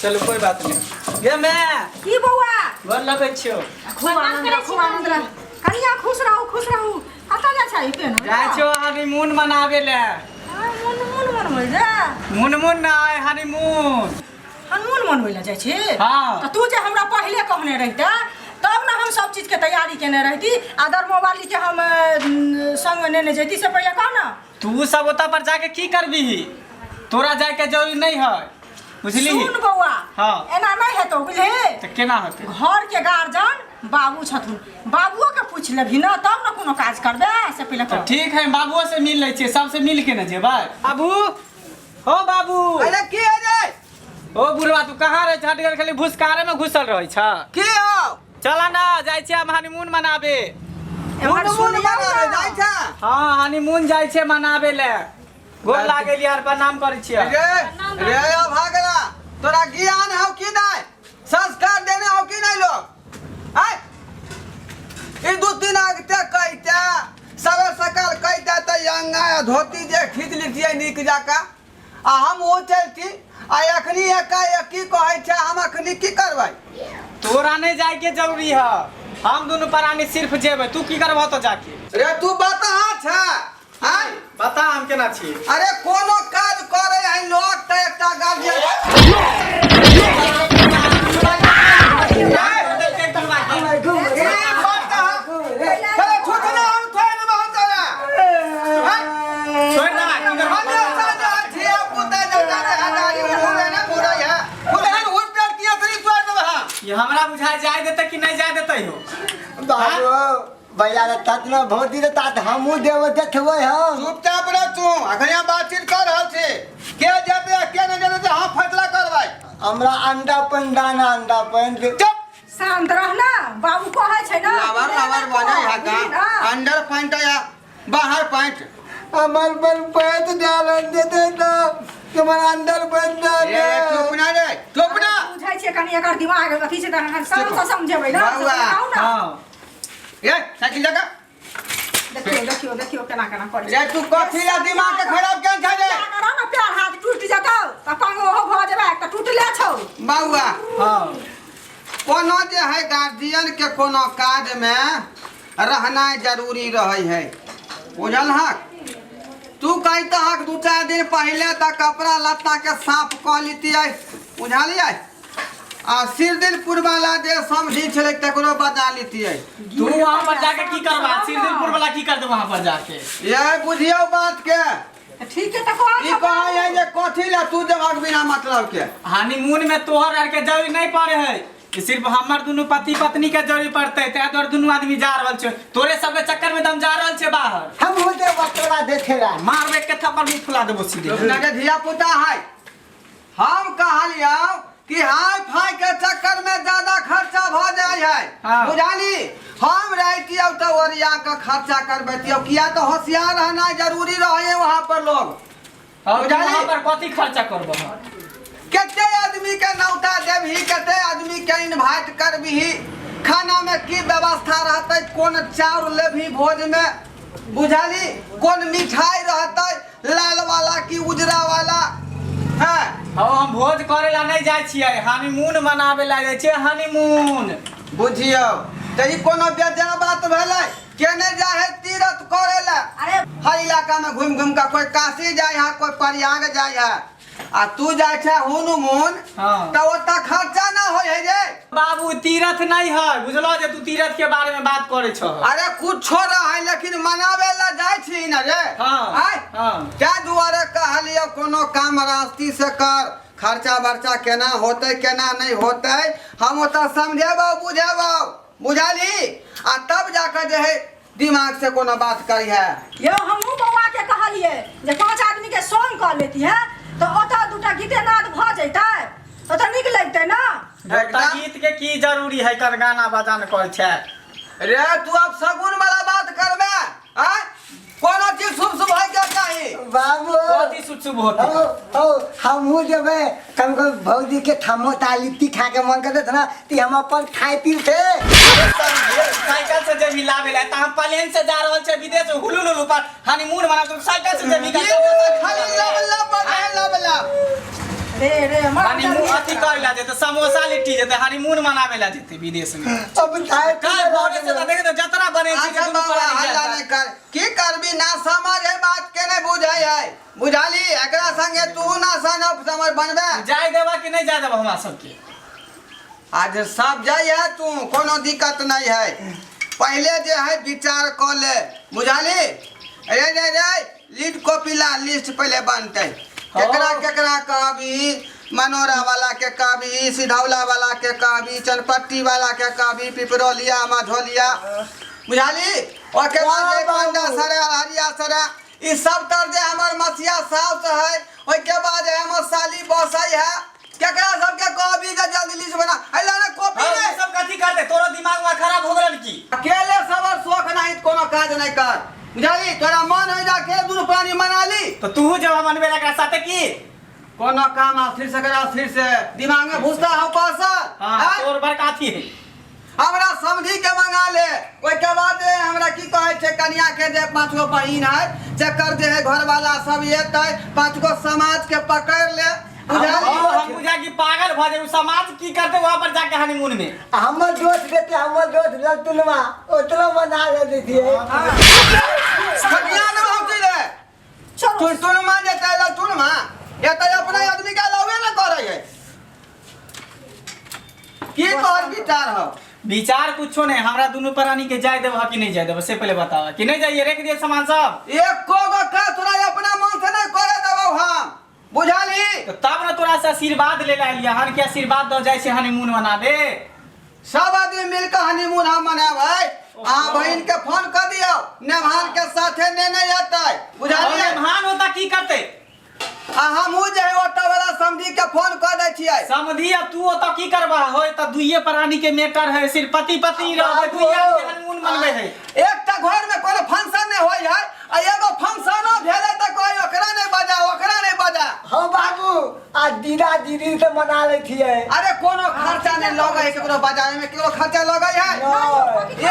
चलो कोई बात नहीं। ये मैं की बौआ घर लगे छियो। खूब आनंद रह कनिया खुश रहू कतऽ जा छै पेन जाय छियो हनीमून मनावे ले। मुनमुन मनबै जा मुनमुन ना हनीमून हनीमून मनबै ले जाइ छी। हाँ तऽ तू जे हमरा पहिले कहने रहिता तब ना हम सब चीज के तैयारी केने रहती। आदर मोबाइल के हम संग नेने जैती से पहिले कह ना। तू सब ओता पर जाके की करबी? तोरा जाय के जरूरी नहीं है बुझली। सुन बौआ हाँ एना नहीं हेतौ बुझली। तो केना होते? घर के गार्जियन बाबू छथुन बाबुओ के पूछ लेभी ना तब ना कोनो काज करबे से पहिले तो ठीक है बाबुओ से मिल ले छिए सबसे मिल के न जेबै। बाबू हो बाबू अरे की है रे? ओ बुढ़वा तू कहाँ रहे झटगर खाली भुसकारे में घुसल रहे छ। की हो? चला ना जाय छी हम हनीमून मनाबे। मुनमुन मनावे जाइ छ। हाँ हनीमून जाय छे मनाबे ले। गोर लागे यार प्रणाम करे छिए। रे रे भागला तोरा ज्ञान हो की नहीं संस्कार देने हो की नहीं लोग आय ई दू तीन आगते कहता सवे सकल कहता त यंगा धोती जे खींच लितिए निक जाका आ हम ओ चलती आ अखनी एकाएकी कहै छै हम अखनी की करबै? तोरा नहीं जाय के जरूरी है हम दोनों प्राणी सिर्फ जेबे। तू की करबो तो जाके? रे तू बता छ आय बता हम केना छी। अरे कोनो काज करे है लोग त एकटा गार्जियन हमरा बुझाय जाय देते कि नहीं जाय देते हो? बाबू भैया रे तना भौती रे तात हमहु देव देखबै हम। चुपचाप रह तू अखनिया बातचीत कर रहल छी के जेबे के न जेबे हम फैसला करबै। हमरा अंडा पाइन दाना अंडा पाइन दे। चुप शांत रह ना बाबू कहै छै ना लावर बनै है का अंडर पॉइंट या बाहर पॉइंट हमर पर पैत डालन देते तो तुम्हार अंदर पाइन ये चुप ना रे चुप ना बुझाइ छै कनी एकर दिमाग अथी छै त सब समझेबै ना। बाबुआ, आउ ना हां ये साइकिल जका देखियो केना करै रे तू कथि ला दिमाग के खराब केन छै रे? करा ना पैर हाथ टूट जतौ त पांग ओहो भ जेबै एकटा टूटले छौ। बाबुआ हां कोनो जे है गार्जियन के कोनो काज में रहना जरूरी रहे है बुझल हक। तू कहता हक दू चार दिन पहले तक कपड़ा लत्ता के साफ कह लीतिए बुझलिए आ सिर दिन पुरवाला जे समझी छले तकरो बता लीतिए। तू वहां पर जाके की करबा? सिरदिलपुर वाला की कर दे वहां पर जाके? ये बुझियो बात के ठीक है त कह ई कहै है जे कथि ला तू जवाब बिना मतलब के हनीमून में तोहर आर के जरूरी नहीं पड़े है कि सिर्फ हमर दोनों पति पत्नी के जरूरी पड़ते ते तोर दोनों आदमी जा रहल छ। तोरे सब के चक्कर में हम जा रहल छे बाहर। हमहु देव तोरा देखेला मारबे के थप्पड़ मुंह फुला देबो सीधे। अपना के धिया पुता है हम कहलियो कि हाई फाई के चक्कर में ज्यादा खर्चा भ जाय है हाँ। बुझाली हम रहतियो तो ओरिया के खर्चा करबतियो किया तो होशियार रहना जरूरी रहे वहां पर लोग और वहां पर कथि खर्चा करबो? केते आदमी के नौता देबही केते आदमी के इनवाइट करबही खाना में की व्यवस्था रहते कौन चाउर लेबही भोज में बुझाली कौन मिठाई रहते लाल वाला की उजरा वाला है। हम भोज करे ला नहीं जाय छियै हनीमून मनावे ला जाय छियै हनीमून बुझियो त ई कोनो बेजान बात भेलै केने जाहे तीरथ करे ला। अरे हर इलाका में घूम घूम के कोई काशी जाय है कोई प्रयाग जाय है आ तू जाय छै हनुमान हाँ। त ओता खर्चा ना होय है रे बाबू तीरथ नहीं है बुझलो जे तू तीरथ के बारे में बात करे छ। अरे कुछ छोड़ा है लेकिन मनावे ला जाय छी ना रे। हाँ। आय हाँ। क्या दुआरे कहलियो कोनो काम रास्ती से कर खर्चा बर्चा केना होते केना नहीं होते हम ओता समझेबो बुझेबो बुझाली आ तब जाकर जे है दिमाग से कोनो बात करी है। यो हमहु बौआ के कहलिए जे पांच आदमी के संग कर लेती है तो ओता दूटा गीते नाद भ जैतै तो निक लगतै ना। गीत के की जरूरी है कर गाना बजान कर छै? रे तू अब सगुन वाला बात करबे आय कोनो चीज शुभ शुभ होय के चाही बाबू कथि शुभ होते? हमहु जेबे कम भौजी के थमो ताली खा के मन करते ना ती हम अपन खाए पी थे। साइकिल से जब लावे ला त हम प्लेन से जा रहल छे विदेश हुलुलुलु पर हनीमून मना तो साइकिल से जब खाली ला बल्ला रे हनीमून अथी करे ला जेते समोसा लिट्टी जेते हनीमून मनावे ला जेते विदेश में अब थाए का भोरे से त देखे त जतरा बने छी अच्छा बाबा हल्ला नहीं कर की करबी ना समझ है बात के नहीं बुझाई है बुझाली एकरा संगे तू ना समझ बनबे जाय देबा कि नहीं जाय देबा हमरा सबके आज सब जाय है तू कोनो दिक्कत नहीं है पहले जे है विचार कर ले बुझाली रे रे रे लीड कॉपी ला लिस्ट पहले बनते केकरा केकरा कहबी मनोरा वाला के कहबी सिधौला वाला के कहबी चनपट्टी वाला के कहबी पिपरोलिया मझोलिया बुझाली ओके बाद जे पांडा सरा हरिया सरा ई सब तर जे हमर मसिया साउस है ओइ के बाद हमर साली बसई है केकरा सब के कहबी जे जल्दी लिस्ट बना हैला ना कॉपी ये रे सब कथी कर दे तोरो दिमाग में खराब हो गेल की अकेले सबर शौक नहीं कोनो काज नहीं कर बुझाली तोरा मन हो जा के दुनु प्राणी मना ली तो तू जब मनबे एकरा साथे की कोनो काम आखिर से करा आखिर से दिमाग में घुसता हो पासा हां तोर बर काथी है हमरा समझी के मंगा ले ओइ के बाद हमरा की कहे छे कन्या के जे 5 गो बहिन है चक्कर जे है घर वाला सब एतै 5 गो समाज के पकड़ ले बुझाली हम बुझा की पागल भ जाए समाज की करते वहां पर जाके हनीमून में हमर दोस्त देते हमर दोस्त लतुलवा ओतलो मना ले दीजिए कन्या न होती रे चलो तुन मान जेते ला तुन मा ये तो अपना आदमी का लवे न करे है की तोर विचार हो विचार कुछो नहीं हमरा दोनों प्राणी के जाय देबा कि नहीं जाय देबा से पहले बतावा कि नहीं जाइए रेख दिए सामान सब एक को का तोरा अपना मन से नहीं करे देबो हम बुझाली तो तब ना तोरा से आशीर्वाद ले लिया हर के आशीर्वाद दो जाय से हनीमून मना दे सब आदमी मिलकर हनीमून हम मनाबै आ बहन के फोन कर दियो नेभान के साथे ने नहीं आते बुझाली महान होता की करते आ हमहू जे ओटा वाला समझी के फोन कर दै छियै समझी अब तू तो की करबा होय त दुइये प्राणी के मेटर है सिर्फ पति पत्नी रहे दुइये के हनीमून मनबे है एकटा घर में कोनो फंक्शन नहीं होय है आ एगो फंक्शनो भेले त कोई ओकरा नहीं बजा हां बाबू आ दीदा दीदी से मना ले छिए अरे कोनो खर्चा नहीं लगे है केकरो बजावे में केकरो खर्चा लगे है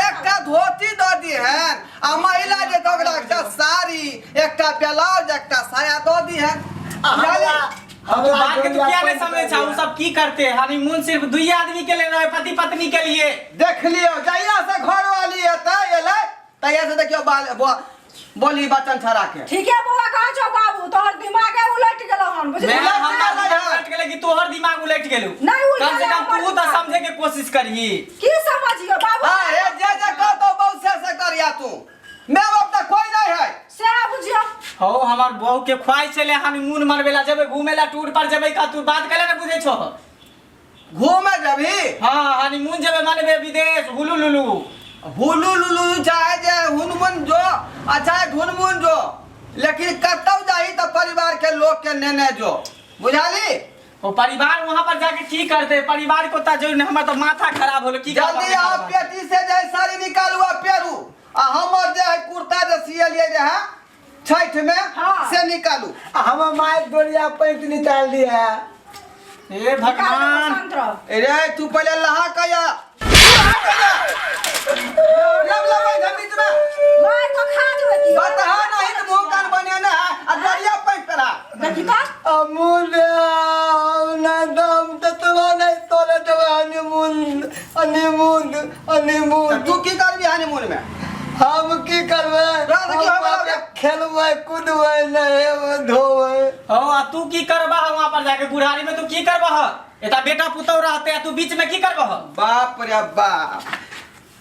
एकटा धोती द दी है आ महिला जे तोकरा एकटा साड़ी एकटा ब्लाउज एकटा साया द दी है हम बात के तू क्या नहीं समझे छा वो सब की करते हनीमून सिर्फ दुइये आदमी के लिए रहे पति पत्नी के लिए देख लियो जइया से घर वाली एतै एलै तइया से देखियो बोली बचन छरा के ठीक है बउआ कह छो बाबू तोहर दिमाग उलट गेलो हन बुझली मैं हमरा उलट गेले कि तोहर दिमाग उलट गेलु नहीं उलट कम से कम तू तो समझे के कोशिश करिए की समझियो बाबू हां ए जे कहतो बहुत से करिया तू मैं अब तक कोई नहीं है से बुझियो हो हमार बहू के ख्वाहिश चले हनीमून मनबेला जबे घूमेला टूर पर जबे का तू बात करे ना बुझे छो घूमे जभी हां हनीमून जबे मनबे विदेश हुलू लुलू हुलू लुलू चाहे जे हुनमुन जो अच्छा ढुनमुन जो लेकिन कतौ जाही तो परिवार के लोग के नेने जो बुझाली वो परिवार वहां पर जाके की करते परिवार को ता जो हमर तो माथा खराब होलो की जल्दी आप पेटी से जे साड़ी निकालू आ पेरू आ हमर जे है कुर्ता जे सियलिए जे है छठ में हाँ। से निकालू हम माय डोरिया पैंट निकाल दिया ए भगवान अरे तू पहले लहा कया लब लब जमीन में मार को खा देबे की बता नहीं तो मुंह कान बने ना आ डोरिया पैंट पहना देखी का अमूल ना दम ततवा नहीं तोले देवा हनीमून तू की करबी हनीमून में हम की करबे रात की हमरा खेलबै कूदबै नहेबै धोबै हो आ तू की करबा वहां पर जाके गुड़ारी में तू की करबा एता बेटा पुतौ रहते तू बीच में की करबा बाप रे बाप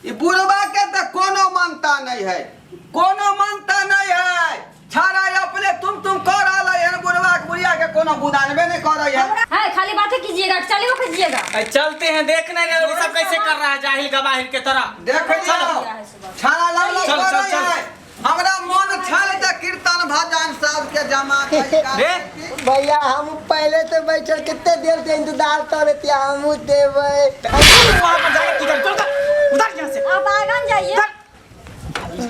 ई बुढ़वा के त कोनो मानता नहीं है कोनो मानता नहीं है छाड़ा अपने तुम कर रहा है बुढ़वा के बुढ़िया के कोनो बुदानबे नहीं कर रही है है खाली बातें कीजिएगा चलिए कीजिएगा चलते हैं देखने रहे ये सब कैसे कर रहा है जाहिल गवाहिल के तरह देख लियो छाड़ा लाल चल, कर चल, रही चल। है हमरा मन छल त कीर्तन भजन सब के जमा रे भैया हम पहले से बैठल कितने देर से इंतजार कर रहे थे हम देबै वहां पर जाके की कर चल उधर यहां से आप आगन जाइए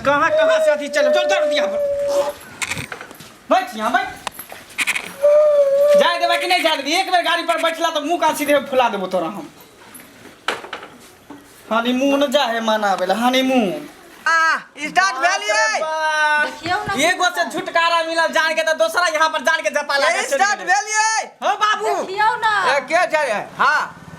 कहां से अथी चल चल चल यहां पर बैठ यहां बैठ जाए देबा कि नहीं जाए देबी एक बार गाड़ी पर बैठला तो मुंह का सीधे फुला देबो तोरा हम हनीमून जाए मनाबेला हनीमून स्टार्ट भेलिए देखियौ ना एगो से छुटकारा मिलल जान के तो दूसरा यहाँ पर जान के जपाला के स्टार्ट भेलिए हो बाबू देखियौ ना के छै हां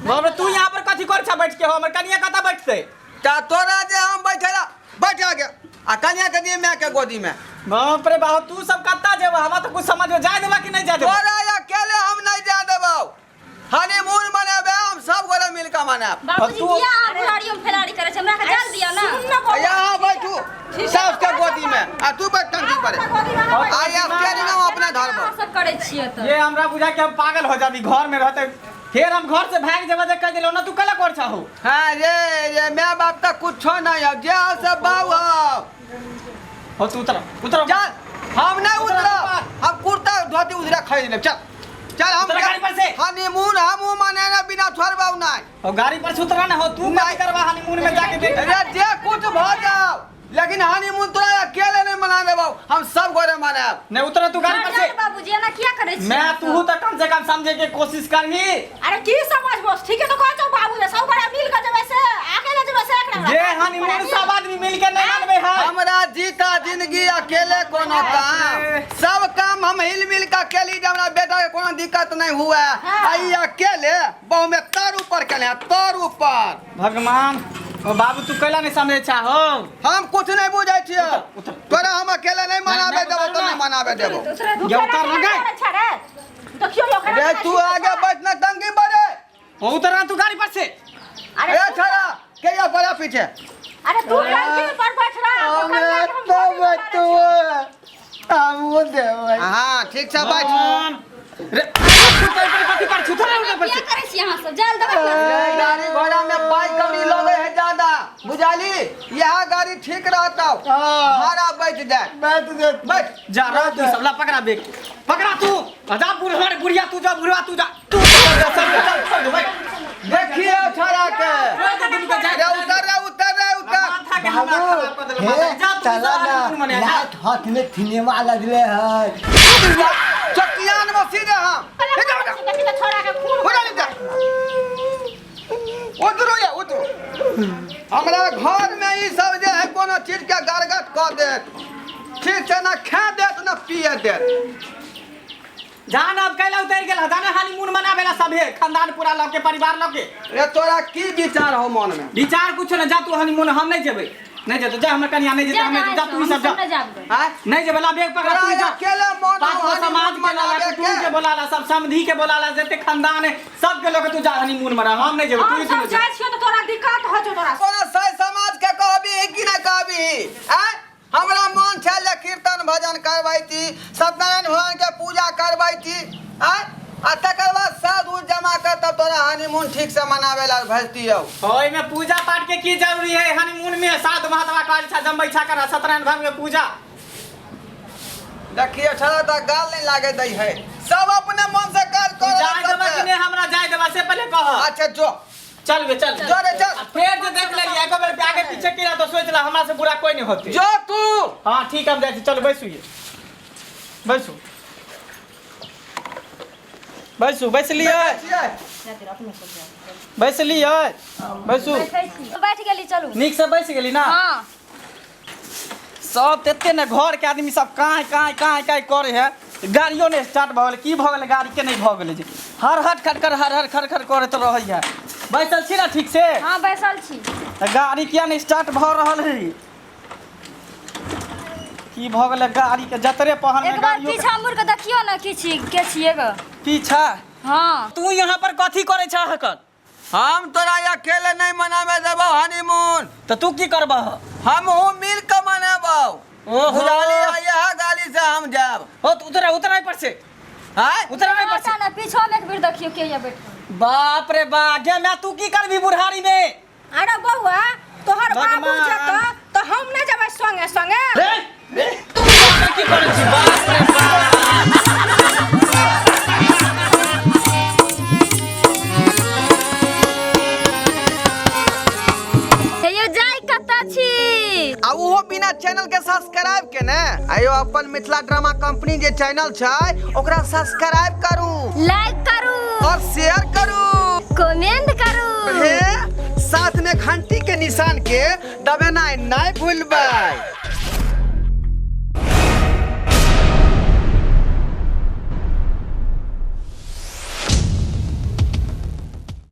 बाबू तू यहाँ पर कथी कर छ बैठ के हो हमर कनिया कता बैठते ता तोरा जे हम बैठला बैठ गया आ कन्या के दिए मैं के गोदी में बाप रे बाप तू सब कता जेब हमरा तो कुछ समझ में जाय देबा कि नहीं जाय देबा तोरा अकेले हम नहीं जा देबो हनीमून मनाबे हम सब गोरे मिल के मनाब बाबूजी तू- किया आप खिलाड़ियों में खिलाड़ी करे छै हमरा के जान दिया ना सुन ना बाबू। यहाँ बैठू सास के गोदी में आ तू बैठ टंकी पर आ या स्टेज में अपने घर अहाँ पर सब करे छियै त ये हमरा बुझा के हम पागल हो जाबी घर में रहते फिर हम घर से भाग जेबा जे कह दिलो ना तू कला कर छाहो हां रे मैं बाप तक कुछ नहीं अब जे से बाबू हो तू उतर उतर चल हम नहीं उतरा हम कुर्ता धोती उधरा खरीद ले चल चल हम उतरा गाड़ी पर से। हनीमून हम मने ना बिना छोड़बाऊ नहीं और गाड़ी पर से उतरा ना हो तू नहीं करवा हनीमून में जाके देख अरे जे कुछ भ जाओ लेकिन हनीमून तोरा अकेले नहीं मना देबो हम सब गोरे मनाब नहीं उतरा तू गाड़ी पर से बाबूजी एना किया करे छियै मैं तू तो कम से कम समझे के कोशिश करही अरे की समझ बस ठीक है तो कह बाबू ने सब बड़ा मिल के जब से अकेले जब से एक जे हनीमून सब आदमी मिल के नहीं मनबे है हमरा जीता जिंदगी अकेले कोनो काम सब काम हम हिल मिल के अकेली जब हमरा बेटा के कोनो दिक्कत नहीं हुआ आई अकेले बहु में तर ऊपर केले तर ऊपर भगवान ओ बाबू तू कैला नहीं समझे चाहो हम कुछ नहीं बुझै छियै उतर। तोरा हम अकेले नहीं मनाबे नहीं, देबो उतर तो ना। नहीं मनाबे देबो ये उतर ना गए देखियो यो रे तू आगे बैठना टंकी बड़े ओ उतर ना तू गाड़ी पर से अरे ए छोरा के या बड़ा पीछे अरे तू लड़की पर बैठ रहा हमें तो बतुआ हम देवे हां ठीक से बैठ भगवान रे तू कथी कर छु उतर ना पर किया से करे छियै अहाँ सब जाल दबा ये गाड़ी घोड़ा में पाई कौड़ी लगे है ज्यादा बुझाली यह गाड़ी ठीक रहता भाड़ा बैठ जाए बैठ जा रहा तू सबला पकड़ा बेग पकड़ा तू आजा बुढ़ा बुढ़िया तू जा बुढ़वा तू जा तू चल भाई देखिए छोरा के रे उतर माथा के हमरा खराब कर देला हे जा तू चला ना मने जा लात हाथ में सिनेमा लगले है चकियान में सीधे हम छोड़ा के खून उड़ा ले जा उतरो या उतरो हमरा घर में ई सब जे है कोनो चीज के गरगट क दे ठीक से ना खा देत ना पिए देत जान अब कैला उतर गेला जाने हनीमून मनावेला सभे खानदान पूरा लोग के परिवार लोग के रे तोरा की विचार हो मन में विचार कुछ ना जा तू हनीमून हम नहीं जेबै नहीं जेतो जा हमर कन्या नहीं जेतो हम जा तू ई सब जा हां नहीं जेबै ला बेग पकड़ा तू जा अकेले मन पांच गो समाज के लाला कुटुंब के बोलाला सब समधी के बोलाला जते खानदान है सब के लोग तू जा हनीमून मना हम नहीं जेबै तू हम ही सब सुन जा जाय छियो तो तोरा दिक्कत हो जो तोरा कोनो सही समाज के कहबी कि ना कहबी हैं हमरा मन छल जे कीर्तन भजन करबैती सत्यनारायण भगवान के पूजा करबैती हैं आ तकर बाद साधु जमा कर तब तोरा हनीमून ठीक से मनावे ला भेजती हो ओय में पूजा पाठ के की जरूरी है हनीमून में साध महात्मा काल छा जम्बै छा कर सत्यनारायण भगवान के पूजा देखिए छड़ा तो गाल नहीं लागे दई है सब अपने मन से काज कर जाय देबा कि नहीं हमरा जाय देबा से पहले कह अच्छा जो चल बे चल जो रे चल फिर जे देख लेलिए एक बार आगे पीछे किया तो सोच ला हमरा से बुरा कोई नहीं होते जो तू हां ठीक है हम जाए चल बैसुए बैसु बैसु बैस लिए बैस लिए बैसु बैठ गेली चलू नीक से बैस गेली ना हां सब तेते ने घर के आदमी सब काहे करे है गाड़ियों ने स्टार्ट भ गेल की भ गेल गाड़ी के नहीं भ गेल हर हट खट करत रहै है बैसल छी ना ठीक से हां बैसल छी गाड़ी किया नहीं स्टार्ट भ रहल है की भ गेल गाड़ी के जतरे पहन एक में बार गाड़ियों के पीछा मुड़ के देखियो ना के छिए ग पीछा हां तू यहाँ पर कथी करे छ हकन हम तोरा अकेले नहीं मनावे देबो हनीमून तो तू की करबह हम हो मिल के मनाबो ओहो। बुझाली यह गाड़ी से हम जाब हो तो उतरा पर से हैं उतरा पर से ना पीछा में एक बेर देखियो के ये बैठ बाप रे बा गे मैं तू की करबी बुढ़ारी में अरे बउआ तोहर बाबू भगवान। जत तो हम न जबै संगे संगे रे तू यहाँ पर की करे छी बाप रे बा ये जाय कता छी आ उहो बिना चैनल के सब्सक्राइब के ने आयो अपन मिथिला ड्रामा कंपनी जे चैनल छै ओकरा सब्सक्राइब करू लाइक करू और शेयर करू कमेंट करू हे साथ में घंटी के निशान के दबाना नहीं भूलबै।